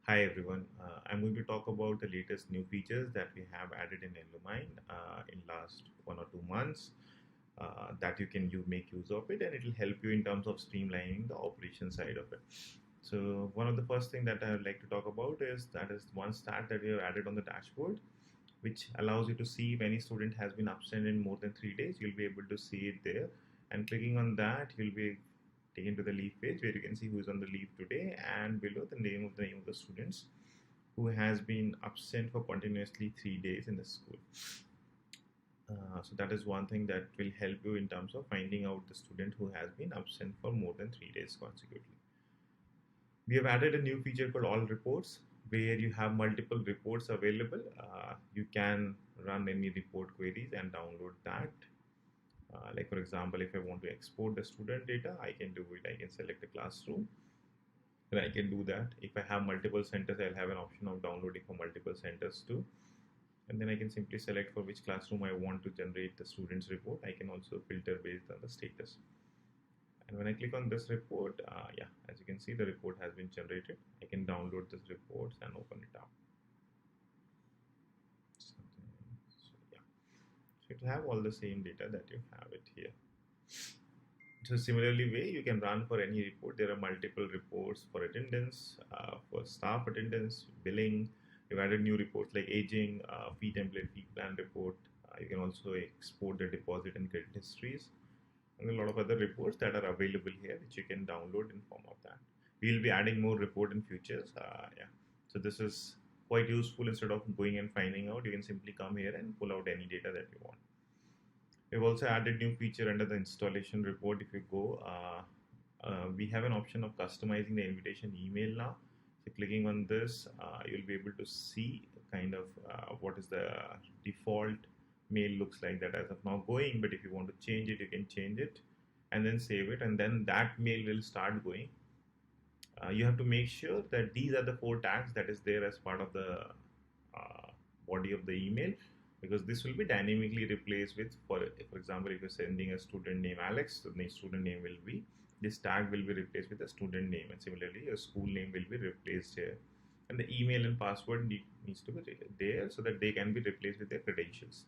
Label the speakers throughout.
Speaker 1: Hi everyone, I'm going to talk about the latest new features that we have added in Illumine in last 1 or 2 months that you can make use of it, and it will help you in terms of streamlining the operation side of it. So one of the first thing that I would like to talk about is one stat that we have added on the dashboard, which allows you to see if any student has been absent in more than 3 days. You'll be able to see it there, and clicking on that, you'll be taken to the leave page where you can see who is on the leave today, and below the name of the students who has been absent for continuously 3 days in the school. So that is one thing that will help you in terms of finding out the student who has been absent for more than 3 days consecutively. We have added a new feature called All Reports, where you have multiple reports available. You can run any report queries and download that. Like for example, if I want to export the student data, I can do it. I can select the classroom and I can do that. If I have multiple centers, I'll have an option of downloading for multiple centers too. And then I can simply select for which classroom I want to generate the student's report. I can also filter based on the status. And when I click on this report, yeah, as you can see, the report has been generated. I can download this reports and open it up. So, yeah, so it will have all the same data that you have it here. So similarly way you can run for any report. There are multiple reports for attendance, for staff attendance, billing. We've added new reports like aging, fee template, fee plan report. You can also export the deposit and credit histories, and a lot of other reports that are available here which you can download in form of that. We'll be adding more report in futures. Yeah, so this is quite useful. Instead of going and finding out, you can simply come here and pull out any data that you want. We've also added new feature under the installation report. If you go, we have an option of customizing the invitation email now. So clicking on this, you'll be able to see kind of what is the default mail looks like that as of now going. But if you want to change it, you can change it and then save it, and then that mail will start going. You have to make sure that these are the 4 tags that is there as part of the body of the email, because this will be dynamically replaced with, for example, if you're sending a student name Alex, the student name will be, this tag will be replaced with the student name, and similarly your school name will be replaced here, and the email and password needs to be there so that they can be replaced with their credentials.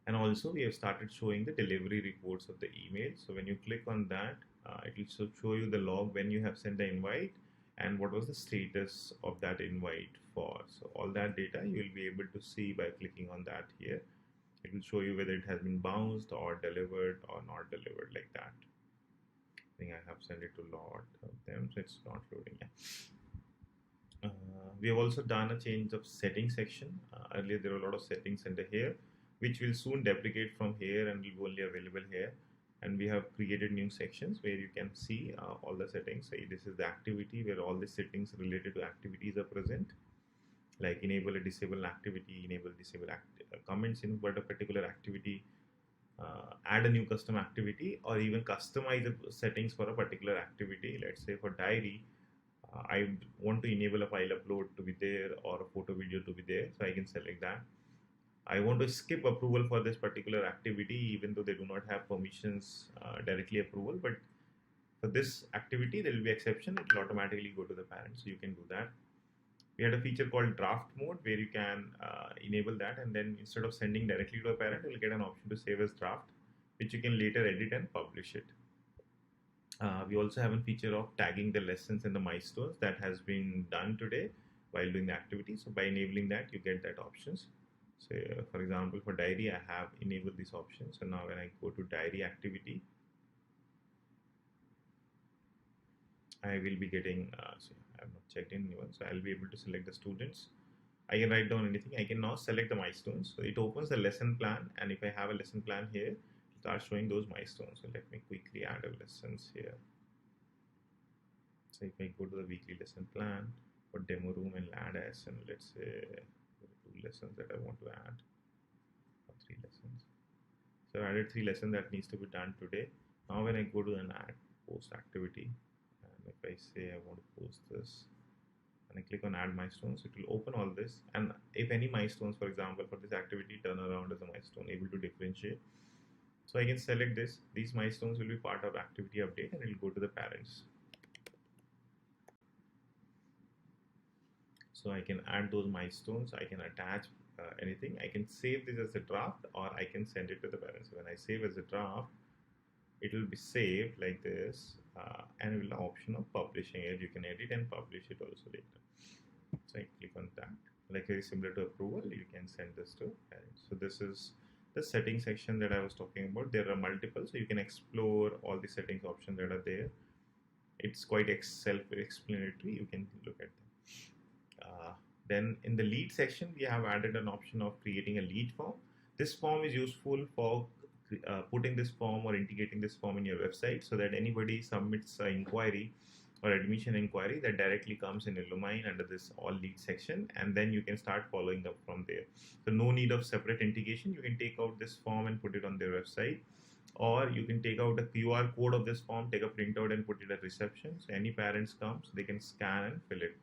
Speaker 1: And also we have started showing the delivery reports of the email. So when you click on that, it will show you the log when you have sent the invite and what was the status of that invite for. So all that data you will be able to see by clicking on that here. It will show you whether it has been bounced or delivered or not delivered, like that. I think I have sent it to a lot of them, so it's not loading. Yeah. We have also done a change of setting section. Earlier there were a lot of settings under here, which will soon deprecate from here and will be only available here. And we have created new sections where you can see all the settings. Say this is the activity where all the settings related to activities are present, like enable a disable activity, enable disable comments in what a particular activity, add a new custom activity, or even customize the settings for a particular activity. Let's say for diary, I want to enable a file upload to be there or a photo video to be there, so I can select that. I want to skip approval for this particular activity even though they do not have permissions directly approval, but for this activity there will be exception, it will automatically go to the parent, so you can do that. We had a feature called draft mode where you can enable that, and then instead of sending directly to a parent, you'll get an option to save as draft, which you can later edit and publish it. We also have a feature of tagging the lessons and the milestones that has been done today while doing the activity. So by enabling that, you get that options. So for example, for diary, I have enabled this option. So now when I go to diary activity, I will be getting, so I have not checked in anyone. So I'll be able to select the students. I can write down anything. I can now select the milestones. So it opens the lesson plan. And if I have a lesson plan here, it starts showing those milestones. So let me quickly add a lessons here. So if I go to the weekly lesson plan for demo room and add as, and let's say 2 lessons that I want to add, or 3 lessons. So I added 3 lessons that needs to be done today. Now when I go to an add post activity, and if I say I want to post this, and I click on add milestones, it will open all this. And if any milestones, for example, for this activity, turn around as a milestone, able to differentiate. So I can select this. These milestones will be part of activity update and it will go to the parents. So I can add those milestones, I can attach anything, I can save this as a draft, or I can send it to the parents. When I save as a draft, it will be saved like this, and with the option of publishing it, you can edit and publish it also later. So I click on that. Like very similar to approval, you can send this to parents. So this is the setting section that I was talking about. There are multiple, so you can explore all the settings options that are there. It's quite self-explanatory. You can look at them. Then in the lead section, we have added an option of creating a lead form. This form is useful for putting this form or integrating this form in your website, so that anybody submits an inquiry or admission inquiry, that directly comes in Illumine under this all lead section, and then you can start following up from there. So no need of separate integration. You can take out this form and put it on their website, or you can take out a QR code of this form, take a printout and put it at reception. So any parents comes, they can scan and fill it.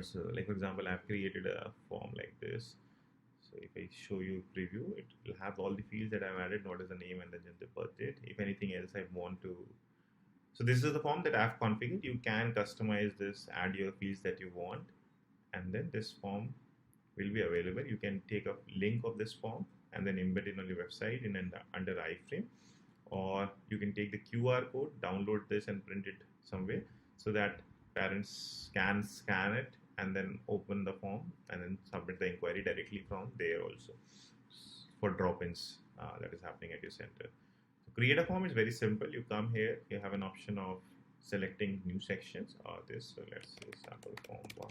Speaker 1: So like for example, I've created a form like this. So if I show you preview, it will have all the fields that I've added, what is the name and then the birth date. If anything else I want to, so this is the form that I've configured. You can customize this, add your fields that you want, and then this form will be available. You can take a link of this form and then embed it on your website in under iframe, or you can take the QR code, download this and print it somewhere, so that parents can scan it and then open the form and then submit the inquiry directly from there also for drop-ins that is happening at your center. So create a form is very simple. You come here, you have an option of selecting new sections or this. So let's say sample form 1.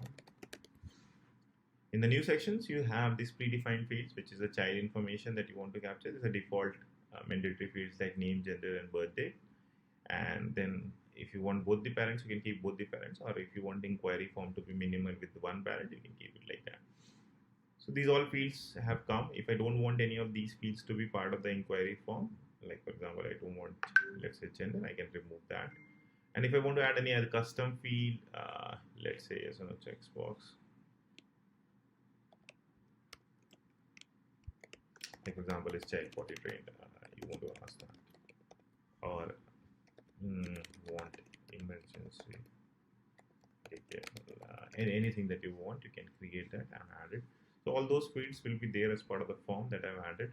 Speaker 1: In the new sections, you have these predefined fields, which is the child information that you want to capture. There's a default mandatory fields like name, gender, and birth date. And then if you want both the parents, you can keep both the parents, or if you want the inquiry form to be minimal with one parent, you can keep it like that. So these all fields have come. If I don't want any of these fields to be part of the inquiry form, like for example, I don't want, let's say, gender, I can remove that. And if I want to add any other custom field, let's say as a checkbox, like for example, is child potty trained, you want to ask that, or want emergency anything that you want, you can create that and add it. So all those fields will be there as part of the form that I've added.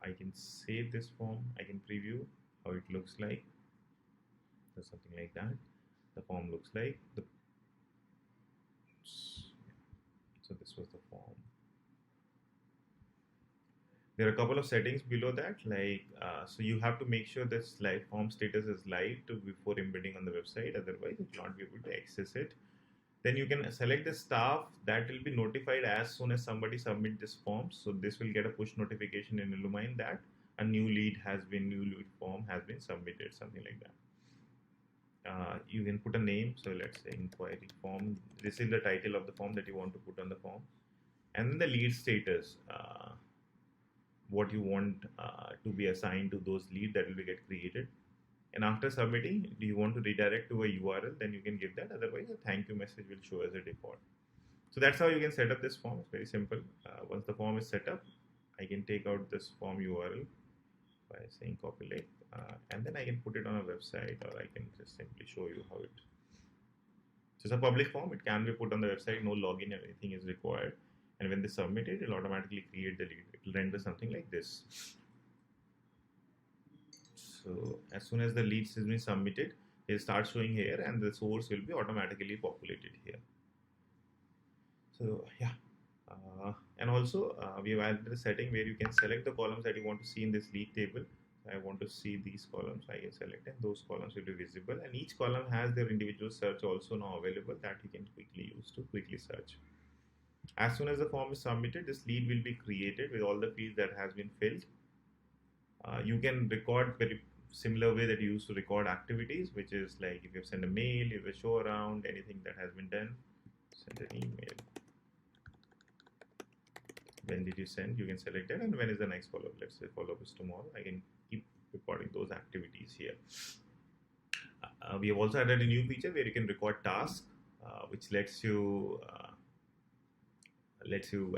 Speaker 1: I can save this form, I can preview how it looks like. So something like that the form looks like. So this was the form. There are a couple of settings below that, like so you have to make sure this live form status is live before embedding on the website, otherwise it will not be able to access it. Then you can select the staff that will be notified as soon as somebody submit this form. So this will get a push notification in Illumine that a new lead form has been submitted, something like that. You can put a name, so let's say inquiry form. This is the title of the form that you want to put on the form, and then the lead status. What you want to be assigned to those leads that will be get created. And after submitting, do you want to redirect to a URL, then you can give that, otherwise a thank you message will show as a default. So that's how you can set up this form. It's very simple. Once the form is set up, I can take out this form URL by saying copy link, and then I can put it on a website, or I can just simply show you how it. So it's a public form, it can be put on the website, no login or anything is required. And when they submit it, it will automatically create the lead. It will render something like this. So as soon as the leads has been submitted, it will start showing here, and the source will be automatically populated here. So yeah, and also we have added a setting where you can select the columns that you want to see in this lead table. I want to see these columns, I can select, and those columns will be visible, and each column has their individual search also now available that you can quickly use to quickly search. As soon as the form is submitted, this lead will be created with all the fields that has been filled. You can record very similar way that you used to record activities, which is like if you send a mail, if you show around anything that has been done, send an email. When did you send? You can select it, and when is the next follow-up? Let's say follow-up is tomorrow. I can keep recording those activities here. We have also added a new feature where you can record tasks, which lets you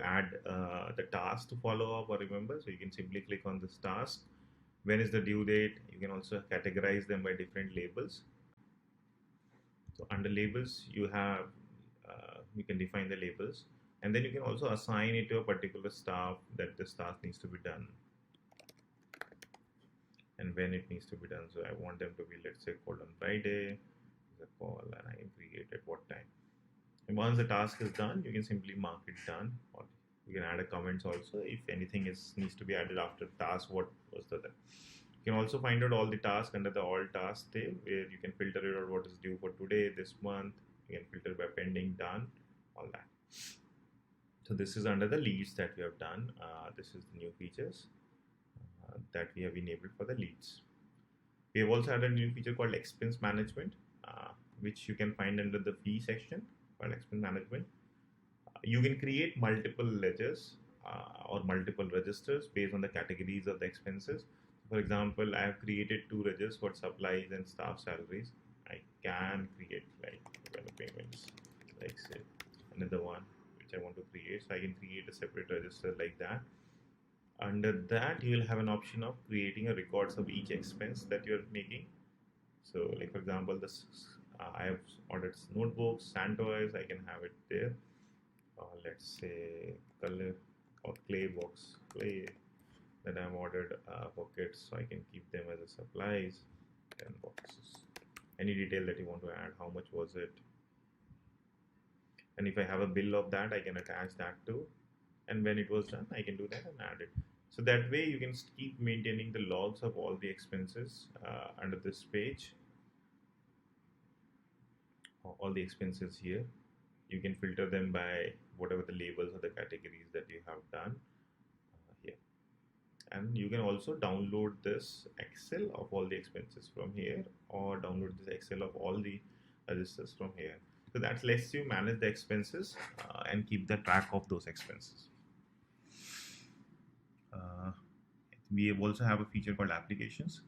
Speaker 1: add the task to follow up or remember. So you can simply click on this task. When is the due date? You can also categorize them by different labels. So under labels, you have you can define the labels, and then you can also assign it to a particular staff that this task needs to be done and when it needs to be done. So I want them to be, let's say, called on Friday, the call, and I can create at what time. And once the task is done, you can simply mark it done, or you can add a comments also if anything needs to be added after task. What was the You can also find out all the tasks under the all tasks tab, where you can filter it out what is due for today, this month. You can filter by pending, done, all that. So this is under the leads that we have done. This is the new features that we have enabled for the leads. We have also added a new feature called expense management, which you can find under the fee section called expense management. You can create multiple ledgers or multiple registers based on the categories of the expenses. For example, I have created 2 registers for supplies and staff salaries. I can create like payments, like say another one which I want to create. So I can create a separate register like that. Under that, you will have an option of creating a records of each expense that you're making. So like for example, this I have ordered notebooks, Santoys, I can have it there. Let's say color or clay that I've ordered for kids, so I can keep them as a supplies. 10 boxes. Any detail that you want to add, how much was it? And if I have a bill of that, I can attach that too. And when it was done, I can do that and add it. So that way you can keep maintaining the logs of all the expenses under this page. All the expenses here. You can filter them by whatever the labels or the categories that you have done here. And you can also download this Excel of all the expenses from here, or download this Excel of all the registers from here. So that lets you manage the expenses and keep the track of those expenses. We also have a feature called applications,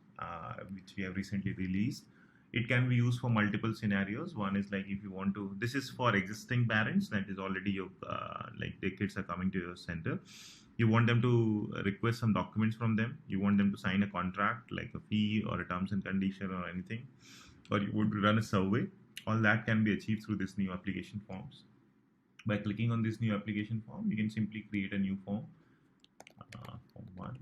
Speaker 1: which we have recently released. It can be used for multiple scenarios. One is like if you want to, this is for existing parents that is already your, like their kids are coming to your center. You want them to request some documents from them. You want them to sign a contract like a fee or a terms and condition or anything, or you want to run a survey. All that can be achieved through this new application forms. By clicking on this new application form, you can simply create a new form, form 1.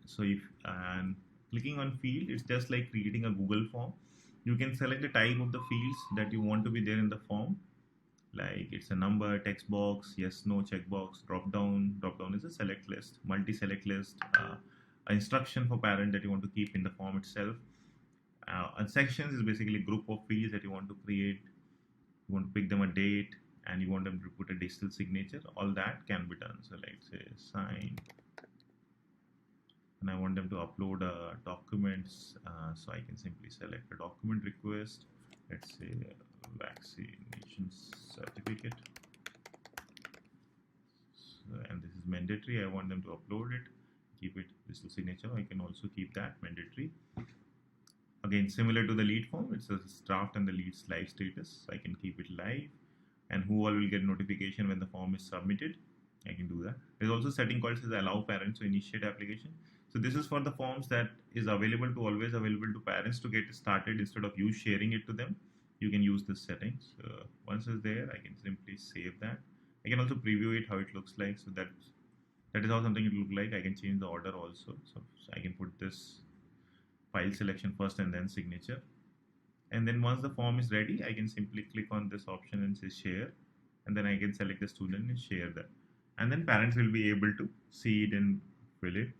Speaker 1: So if and clicking on field, it's just like creating a Google form. You can select the type of the fields that you want to be there in the form, like it's a number, text box, yes, no, checkbox, drop down. Drop down is a select list, multi-select list, instruction for parent that you want to keep in the form itself. And sections is basically a group of fields that you want to create. You want to pick them a date, and you want them to put a digital signature. All that can be done. So let's say sign, and I want them to upload documents, so I can simply select a document request. Let's say vaccination certificate, so, and this is mandatory. I want them to upload it, keep it digital signature. I can also keep that mandatory. Again, similar to the lead form, it's a draft and the lead's live status. I can keep it live, and who all will get notification when the form is submitted. I can do that. There's also a setting called says allow parents to initiate application. So this is for the forms that is available to always available to parents to get started instead of you sharing it to them. You can use this settings. Once it's there, I can simply save that. I can also preview it how it looks like. So that is how something it look like. I can change the order also. So I can put this file selection first and then signature. And then once the form is ready, I can simply click on this option and say share. And then I can select the student and share that. And then parents will be able to see it and fill it.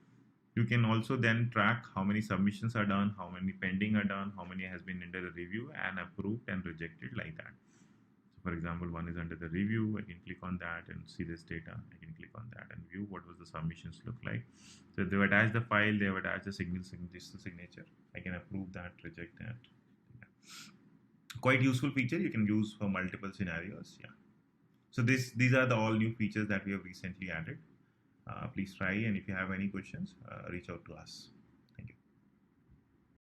Speaker 1: You can also then track how many submissions are done, how many pending are done, how many has been under the review and approved and rejected like that. So for example, one is under the review. I can click on that and see this data. I can click on that and view what was the submissions look like. So if they've attached the file, they've attached the digital signature. I can approve that, reject that. Yeah. Quite useful feature you can use for multiple scenarios. Yeah. So these are the all new features that we have recently added. Please try, and if you have any questions, reach out to us.